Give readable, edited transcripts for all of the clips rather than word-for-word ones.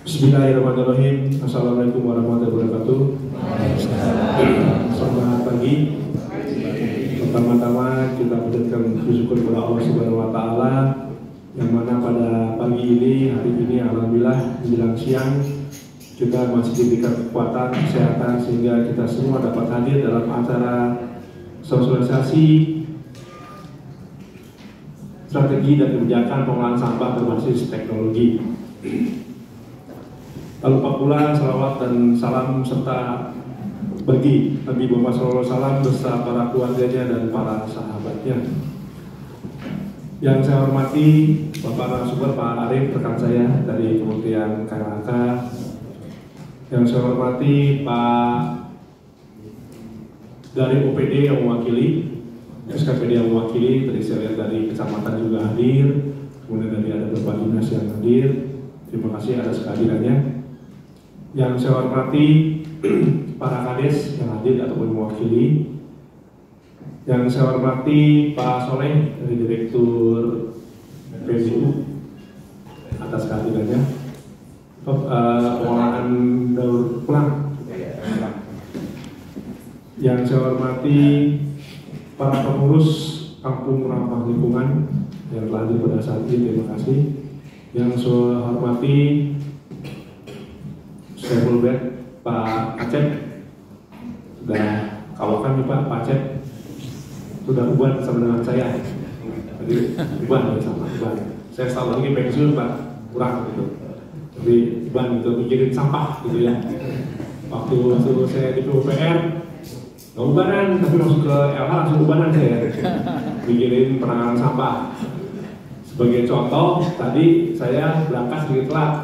Bismillahirrahmanirrahim. Assalamualaikum warahmatullahi wabarakatuh. Selamat pagi. Pertama-tama kita panjatkan bersyukur kepada Allah Subhanahu wa taala yang mana pada pagi ini, hari ini alhamdulillah menjelang siang kita masih diberikan kekuatan, kesehatan sehingga kita semua dapat hadir dalam acara sosialisasi strategi dan kebijakan pengelolaan sampah berbasis teknologi. Lalu pula salawat dan salam serta bagi Nabi Muhammad SAW beserta para keluarganya dan para sahabatnya. Yang saya hormati Bapak Narasumber Pak Arif, rekan saya dari Kementerian KLHK. Yang saya hormati Pak dari OPD yang mewakili, SKPD yang mewakili, tadi saya lihat dari kecamatan juga hadir, kemudian dari ada beberapa dinas yang hadir. Terima kasih atas kehadirannya. Yang saya hormati para kades yang hadir ataupun mewakili. Yang saya hormati Pak Soleh dari Direktur PBU atas kehadirannya. Pengelolaan daur ulang. Yang saya hormati para pengurus Kampung Ramah Lingkungan yang telah hadir pada saat ini, terima kasih. Yang saya hormati saya berbuat Pak Acep, sudah kawakan nih Pak Acep, sudah uban sama dengan saya, jadi uban sama uban. Saya selalu lagi pensiun Pak, kurang gitu, jadi uban gitu mikirin sampah gitu ya. Waktu saya di PUPR nggak ubanan, tapi masuk ke LH langsung ubanan saya, mikirin penanganan sampah. Sebagai contoh, tadi saya berangkat sedikit telat.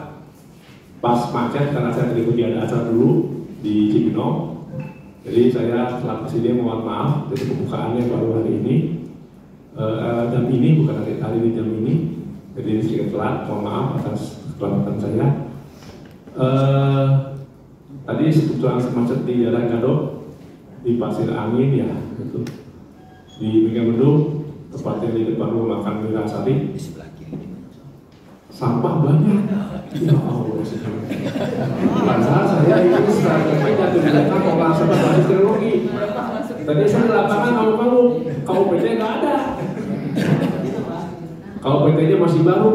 Pas macet karena saya terikuti ada acara dulu di Cibinong, jadi saya telah kesini, mohon maaf. Jadi pembukaannya baru hari ini, jam ini bukan hari ini jam ini, jadi sedikit telat, mohon maaf atas kelewatan saya. Tadi sebetulnya macet di Jalan Gadok, di Pasir Angin ya, gitu. Di Megamendung, tepatnya di depan rumah makan Wirasari. Sampah banyak, ya Allah. Padahal saya itu strategi dan kebijakan pengelolaan sampah berbasis teknologi. Tadi saya di lapangan kamu PT nggak ada, kalau PT-nya masih baru,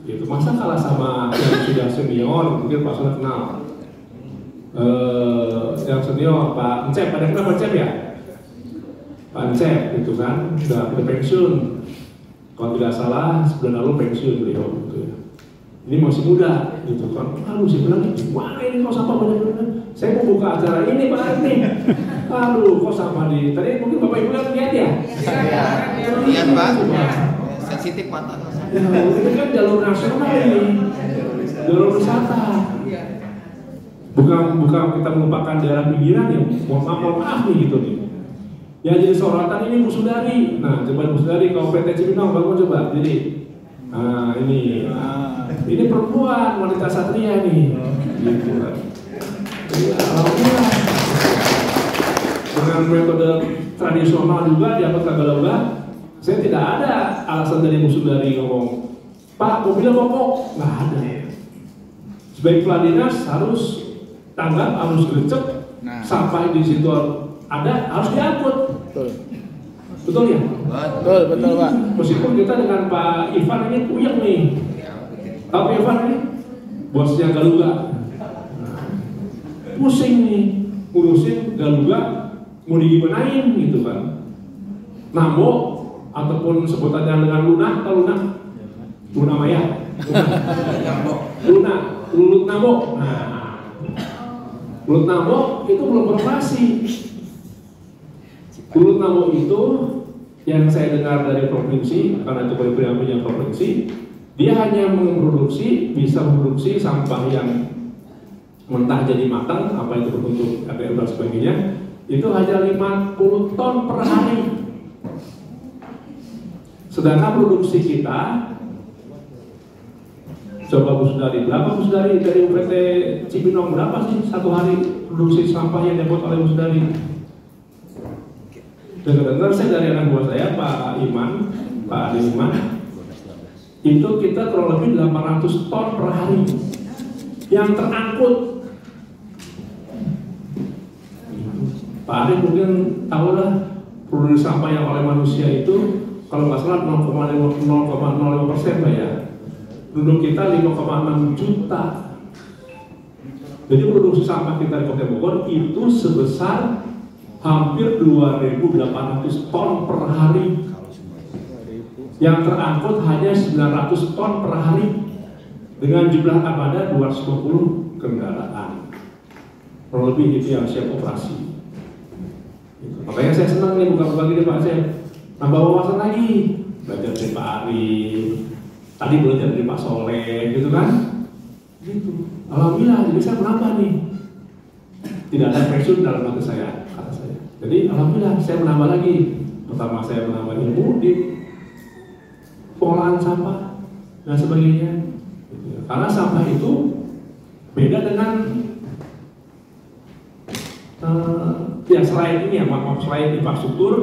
gitu. Masa kalah sama yang sudah senior, mungkin Pak Solah kenal. Yang senior Pak Encep, ada kenapa Encep ya? Pak Encep itu kan sudah pensiun. Kalau tidak salah sebulan lalu pensiun beliau gitu ya. Ini masih muda gitu kan. Lalu saya bilang, wah ini kok sampah banyak-banyak. Saya mau buka acara ini Pak ini. Aduh kok sampah di. Tadi mungkin Bapak Ibu lihat ya? Lihat Pak. Sensitif mata. Ya, ini kan jalur nasional ini. Jalur wisata. Bukan kita melupakan daerah pinggiran ya. Mohon maaf nih gitu nih. Yang jadi sorotan ini Bu Sudari. Nah, coba Bu Sudari kalau PT Cibinong bangun coba. Jadi, nah ini, ini perempuan wanita satria nih. Gitu kan. Alhamdulillah. Dengan metode tradisional juga di Kota Tagaloga, saya tidak ada alasan dari Bu Sudari ngomong, Pak, mobilnya mogok, nggak ada ya. Sebagai kepala dinas harus tanggap, harus gercep, sampai di situ ada harus diangkut. Betul ya? Betul Pak. Meskipun kita dengan Pak Ivan ini puyeng nih. Tahu Pak Ivan ini? Bosnya Galuga. Pusing nih, ngurusin Galuga mau digimanain gitu kan. Namo ataupun sebutannya dengan Luna, atau Luna Maya. Lulut Namo. Nah, Lulut Namo itu belum beroperasi. Lulut Namo itu yang saya dengar dari provinsi, karena itu punya provinsi, dia hanya bisa memproduksi sampah yang mentah jadi matang, apa itu berbentuk ATM dan sebagainya, itu hanya 50 ton per hari. Sedangkan produksi kita, coba Bu Sudari, berapa Bu Sudari dari PT Cibinong, berapa sih satu hari produksi sampah yang dibuat oleh Bu Sudari? Dengar-dengar saya dari anak buah saya Pak Ade Iman, itu kita kurang lebih 800 ton per hari. yang terangkut. Pak Arief mungkin tahu lah, produksi sampah yang oleh manusia itu kalau nggak salah 0,05% Pak ya. Penduduk kita 5,6 juta. Jadi produksi sampah kita di Kota Bogor itu sebesar hampir 2.800 ton per hari. Yang terangkut hanya 900 ton per hari dengan jumlah armada 220 kendaraan. Kurang lebih itu yang siap operasi. Makanya saya senang nih buka-buka gini Pak, saya nambah wawasan lagi. Belajar dari Pak Arief, tadi belajar dari Pak Soleh, gitu kan? Gitu. Alhamdulillah, jadi saya menambah nih. Tidak ada passion dalam hati saya, kata saya. Jadi alhamdulillah saya menambah lagi. Pertama saya menambah ilmu di pengolahan sampah dan sebagainya. Karena sampah itu beda dengan ya selain ini ya, selain infrastruktur,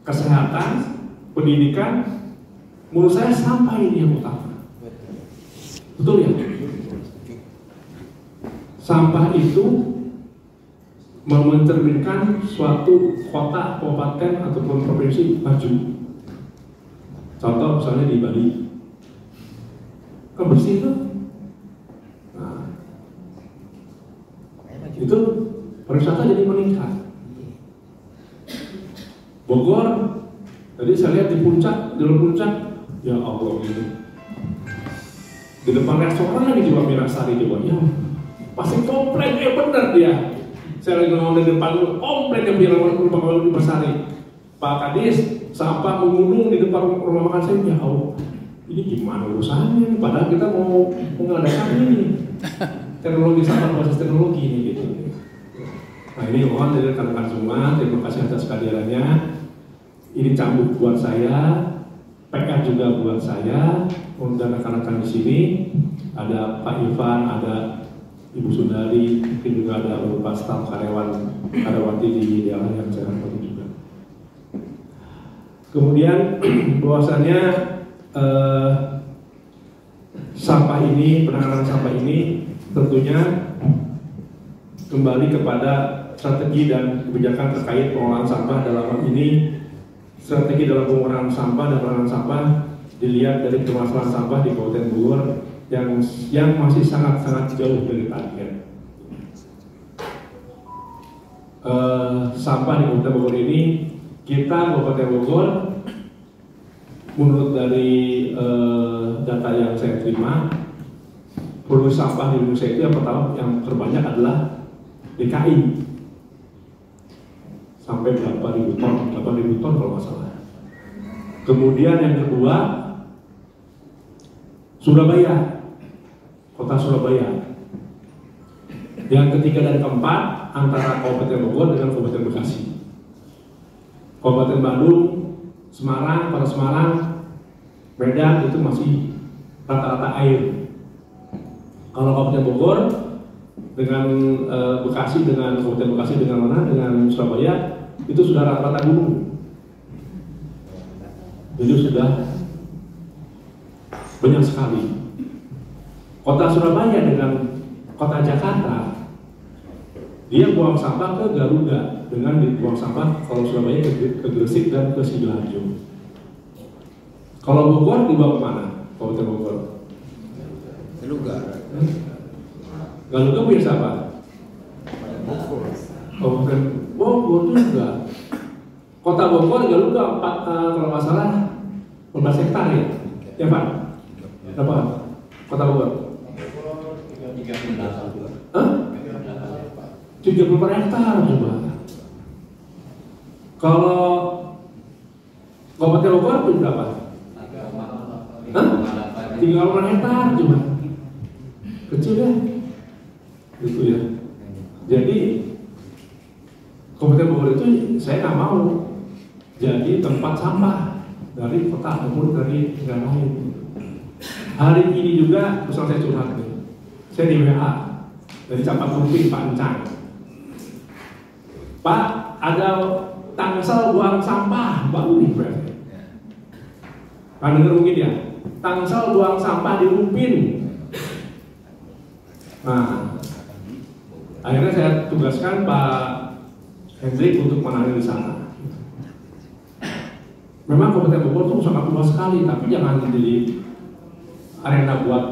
kesehatan, pendidikan, menurut saya sampah ini yang utama. Betul ya? Sampah itu mencerminkan suatu kota, kabupaten ataupun provinsi maju. Contoh misalnya di Bali, kan bersih itu. Nah, itu pariwisata jadi meningkat. Bogor, tadi saya lihat di puncak, di luar puncak, ya Allah gitu. Di depan restoran lagi coba Mirasari coba, ya pasti komplain, benar dia. Saya lagi ngomong di depan lu, komplain yang bilang rumah di Mirasari. Pak Kadis, sampah menggunung di depan rumah makan saya, ya Allah, ini gimana urusannya? Padahal kita mau mengadakan ini teknologi sampah berbasis teknologi ini gitu. Nah ini mohon dari rekan-rekan semua, terima kasih atas kehadirannya. Ini cambuk buat saya, PR juga buat saya, dan rekan-rekan di sini ada Pak Ivan, ada Ibu Sundari, mungkin juga ada beberapa staf karyawati di daerah yang saya hormati juga. Kemudian bahwasannya sampah ini, penanganan sampah ini tentunya kembali kepada strategi dan kebijakan terkait pengolahan sampah. Dalam hal ini strategi dalam pengurangan sampah dan penanganan sampah dilihat dari permasalahan sampah di Kabupaten Bogor yang masih sangat-sangat jauh dari target. Sampah di Kabupaten Bogor ini, kita Kabupaten Bogor menurut dari data yang saya terima, produksi sampah di Indonesia itu yang pertama, yang terbanyak adalah DKI. Sampai berapa ribu ton, 8.000 ton kalau nggak salah. Kemudian yang kedua, Surabaya, kota Surabaya. Yang ketiga dan keempat antara Kabupaten Bogor dengan Kabupaten Bekasi. Kabupaten Bandung, Semarang, Kota Semarang, Medan itu masih rata-rata air. Kalau Kabupaten Bogor dengan Bekasi, dengan Kabupaten Bekasi dengan mana? Dengan Surabaya itu sudah rata-rata gunung. Jadi sudah banyak sekali. Kota Surabaya dengan kota Jakarta, dia buang sampah ke Garuda dengan dibuang sampah kalau Surabaya ke Gresik dan ke Sidoarjo. Kalau Bogor dibawa kemana? Kabupaten Bogor? Galuga. Galuga punya siapa? Kabupaten Bogor juga. Kota Bogor Galuga kalau nggak salah 14 hektar ya? Ya Pak? Berapa? Kota Bogor? 30 hektar coba. Kalau Kabupaten Bogor punya berapa? 38 hektar coba. Kecil ya? Gitu ya. Jadi Kabupaten Bogor itu saya nggak mau jadi tempat sampah dari kota ataupun dari negara lain. Hari ini juga, terus saya curhat nih. Saya di WA dari Camat Rumpin Pak Encang. Pak, ada tangsel buang sampah baru nih berarti. Kan dengar mungkin ya, tangsel buang sampah di Rumpin. Nah, akhirnya saya tugaskan Pak Hendrik untuk menangani di sana. Memang Kabupaten Bogor itu sangat luas sekali, tapi jangan jadi arena buat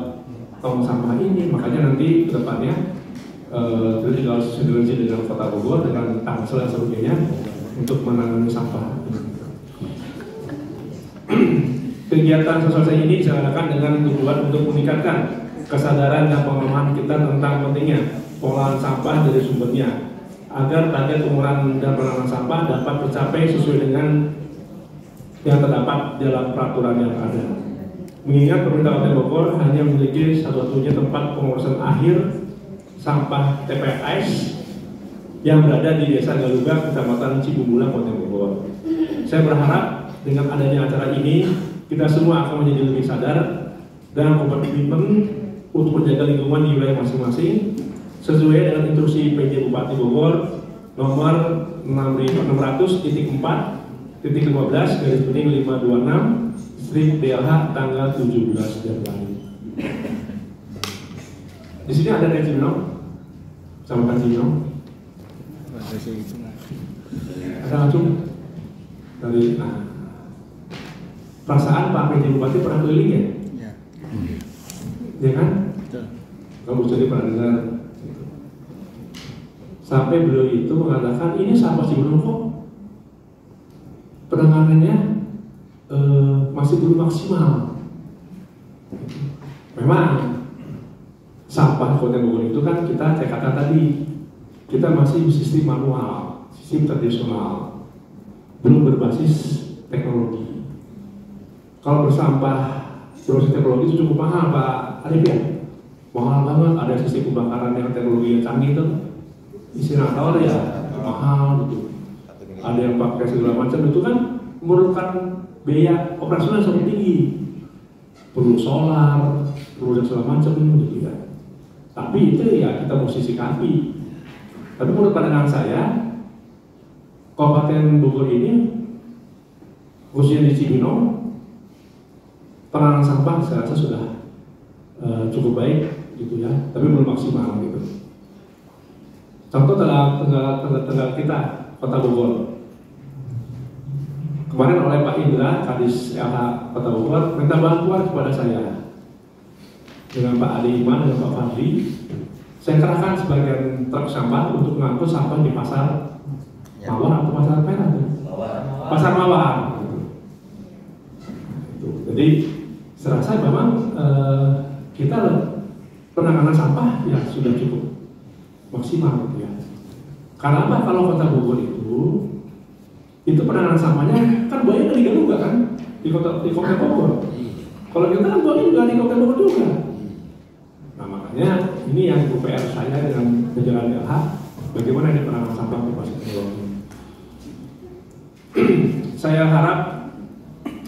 tong sampah ini. Makanya nanti ke depannya tinggal sinergi dengan Kota Bogor, dengan Tangsel dan sebagainya untuk menangani sampah. Kegiatan sosialisasi ini diselenggarakan dengan tujuan untuk meningkatkan kesadaran dan pemahaman kita tentang pentingnya pengolahan sampah dari sumbernya, agar target pengurangan dan penanganan sampah dapat tercapai sesuai dengan yang terdapat dalam peraturan yang ada. Mengingat pemerintah Kabupaten Bogor hanya memiliki satu-satunya tempat pengurusan akhir sampah TPS yang berada di Desa Galuga, Kecamatan Cibungbulang, Kabupaten Bogor. Saya berharap dengan adanya acara ini, kita semua akan menjadi lebih sadar dan berkomitmen untuk menjaga lingkungan di wilayah masing-masing sesuai dengan instruksi PJ Bupati Bogor nomor 600.15/526/DLH tanggal 17 Januari. Di sini ada Rejino sama Kacino. Ada langsung dari perasaan Pak PJ Bupati pernah keliling ya? Ya kan? Kamu jadi pernah dengar. Sampai beliau itu mengatakan ini sampah Cibunong kok penanganannya masih belum maksimal. Memang sampah Kabupaten Bogor itu kan kita katakan tadi, kita masih sistem manual, sistem tradisional, belum berbasis teknologi. Kalau bersampah berbasis teknologi itu cukup mahal Pak Arif ya, mahal banget. Ada sistem pembakaran yang teknologi yang canggih itu, insinerator ya mahal gitu. Ada yang pakai segala macam, itu kan memerlukan biaya operasional yang sangat tinggi, perlu solar, perlu segala macam gitu ya. Tapi itu ya kita mesti sikapi. Tapi menurut pandangan saya, Kabupaten Bogor ini khususnya di Cibinong, penanganan sampah saya rasa sudah cukup baik gitu ya, tapi belum maksimal gitu. Contoh tengah kita, Kota Bogor. Kemarin oleh Pak Indra, Kadis LH Kota Bogor, minta bantuan kepada saya. Dengan Pak Adi Iman, dengan Pak Fadli, saya kerahkan sebagian truk sampah untuk mengangkut sampah di pasar Mawar atau pasar Merah? Pasar Mawar. Jadi, serasa memang kita penanganan sampah ya sudah cukup maksimal gitu ya. Karena apa? Kalau Kota Bogor itu penanganan sampahnya kan buaya dari Galuga kan di kota Bogor. Kalau kita kan buaya juga di Kota Bogor juga. Nah makanya ini yang UPR saya dengan jajaran LH, bagaimana ini penanganan sampah di Pasar Bogor. Saya harap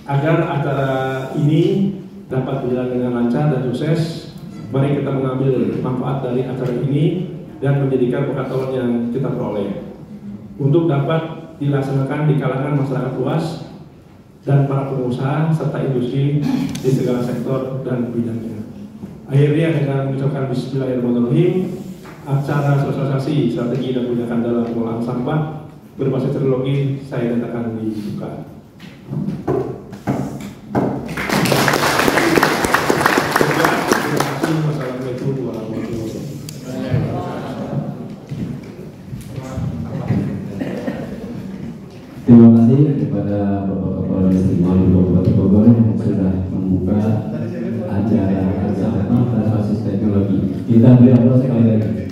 agar acara ini dapat berjalan dengan lancar dan sukses. Mari kita mengambil manfaat dari acara ini dan menjadikan pengetahuan yang kita peroleh untuk dapat dilaksanakan di kalangan masyarakat luas dan para pengusaha serta industri di segala sektor dan bidangnya. Akhirnya dengan mengucapkan Bismillahirrahmanirrahim, acara sosialisasi strategi dan kebijakan dalam pengolahan sampah berbasis teknologi saya nyatakan dibuka. Wassalamualaikum warahmatullahi wabarakatuh. Terima kasih kepada Bapak Kepala Dinas Kabupaten Bogor yang sudah membuka acara sampah berbasis teknologi. Kita beri aplaus sekali lagi.